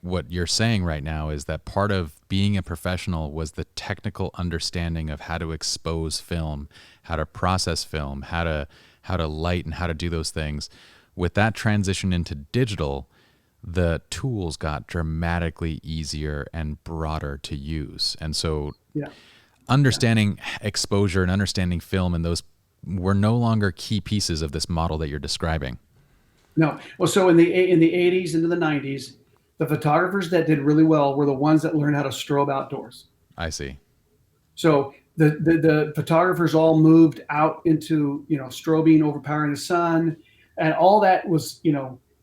what you're saying right now is that part of being a professional was the technical understanding of how to expose film, how to process film, how to light and how to do those things. With that transition into digital, the tools got dramatically easier and broader to use. And so Yeah. Yeah. understanding exposure and understanding film and those were no longer key pieces of this model that you're describing. No. Well, so in the 80s into the 90s, the photographers that did really well were the ones that learned how to strobe outdoors. I see. So the photographers all moved out into, strobing, overpowering the sun, and all that was,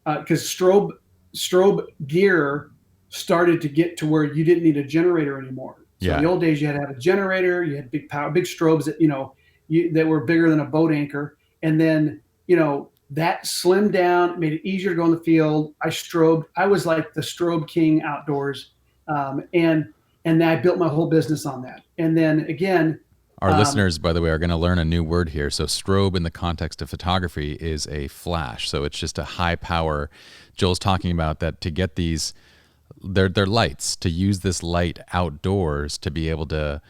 because strobe gear started to get to where you didn't need a generator anymore. So in Yeah. the old days, you had to have a generator, you had big power, big strobes that, that were bigger than a boat anchor. And then, that slimmed down, made it easier to go in the field. I was like the strobe king outdoors. And then I built my whole business on that. And then again, Our um, listeners, by the way, are going to learn a new word here. So, strobe in the context of photography is a flash. So, it's just a high power. Joel's talking about that to get these, they're lights, to use this light outdoors to be able to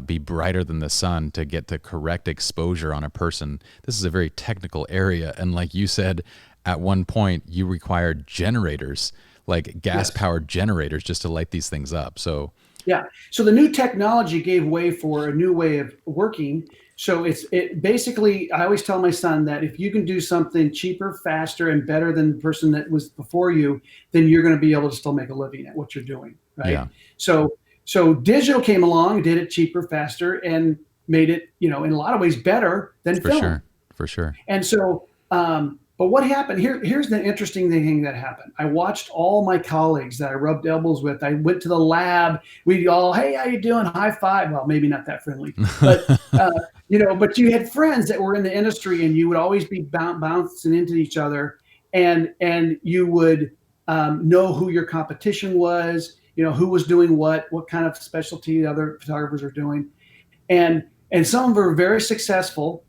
be brighter than the sun, to get the correct exposure on a person. This is a very technical area. And, like you said, at one point, you required generators, like gas yes. powered generators, just to light these things up. So, Yeah. So the new technology gave way for a new way of working. So it basically, I always tell my son that if you can do something cheaper, faster, and better than the person that was before you, then you're going to be able to still make a living at what you're doing. Right. yeah, So, so digital came along, did it cheaper, faster, and made it, in a lot of ways better than for film. sure. For sure. And so, but what happened here? Here's the interesting thing that happened. I watched all my colleagues that I rubbed elbows with. I went to the lab. We all, hey, how you doing? High five. Well, maybe not that friendly, but but you had friends that were in the industry, and you would always be bouncing into each other, and you would know who your competition was. Who was doing what kind of specialty the other photographers are doing, and some of them were very successful,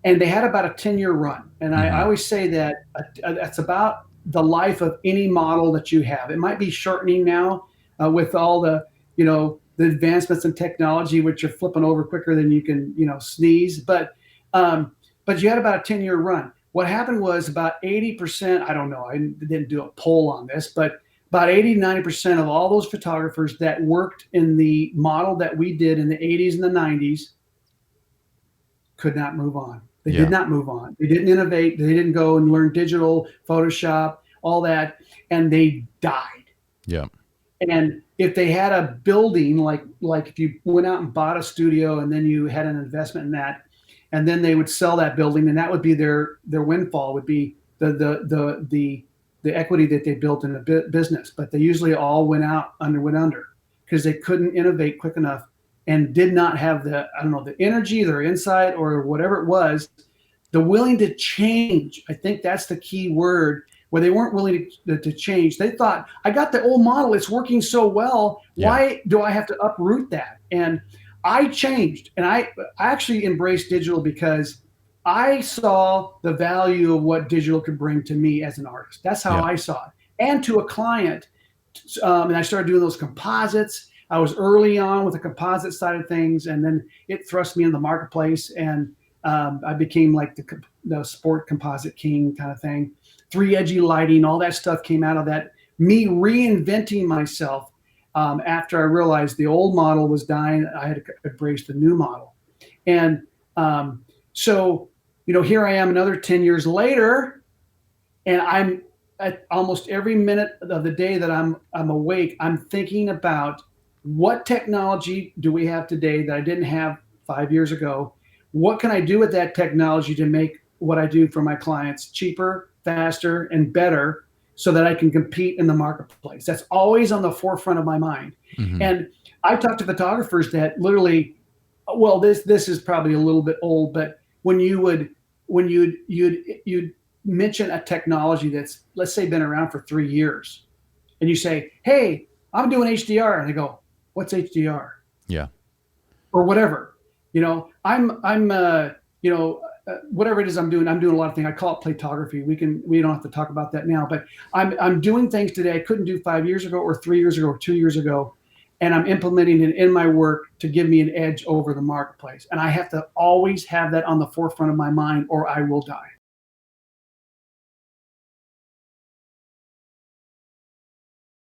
and they had about a 10-year run. And I hmm always say that that's about the life of any model that you have. It might be shortening now with all the advancements in technology, which are flipping over quicker than you can, sneeze. But you had about a 10-year run. What happened was about 80%, I don't know, I didn't do a poll on this, but about 80, 90% of all those photographers that worked in the model that we did in the 80s and the 90s could not move on. They did Yeah. not move on. They didn't innovate. They didn't go and learn digital, Photoshop, all that, and they died. Yeah. And if they had a building, like if you went out and bought a studio and then you had an investment in that, and then they would sell that building, and that would be their windfall, would be the equity that they built in the business. But they usually all went under because they couldn't innovate quick enough and did not have the energy, their insight, or whatever it was, the willing to change. I think that's the key word, where they weren't willing to change. They thought, I got the old model, it's working so well, Yeah. why do I have to uproot that? And I changed, and I actually embraced digital because I saw the value of what digital could bring to me as an artist. That's how Yeah. I saw it, and to a client. And I started doing those composites. I was early on with the composite side of things, and then it thrust me in the marketplace, and I became like the sport composite king kind of thing. 3 edgy lighting, all that stuff came out of that. Me reinventing myself after I realized the old model was dying. I had to embrace the new model, and so here I am another 10 years later, and I'm at almost every minute of the day that I'm awake, I'm thinking about what technology do we have today that I didn't have 5 years ago? What can I do with that technology to make what I do for my clients cheaper, faster, and better, so that I can compete in the marketplace? That's always on the forefront of my mind. hmm And I talk to photographers that literally, well, this is probably a little bit old, but when you'd mention a technology that's, let's say, been around for 3 years, and you say, hey, I'm doing HDR, and they go, what's HDR? Yeah. Or whatever. I'm whatever it is I'm doing a lot of things. I call it platography. We don't have to talk about that now, but I'm doing things today I couldn't do 5 years ago or 3 years ago or 2 years ago. And I'm implementing it in my work to give me an edge over the marketplace. And I have to always have that on the forefront of my mind or I will die.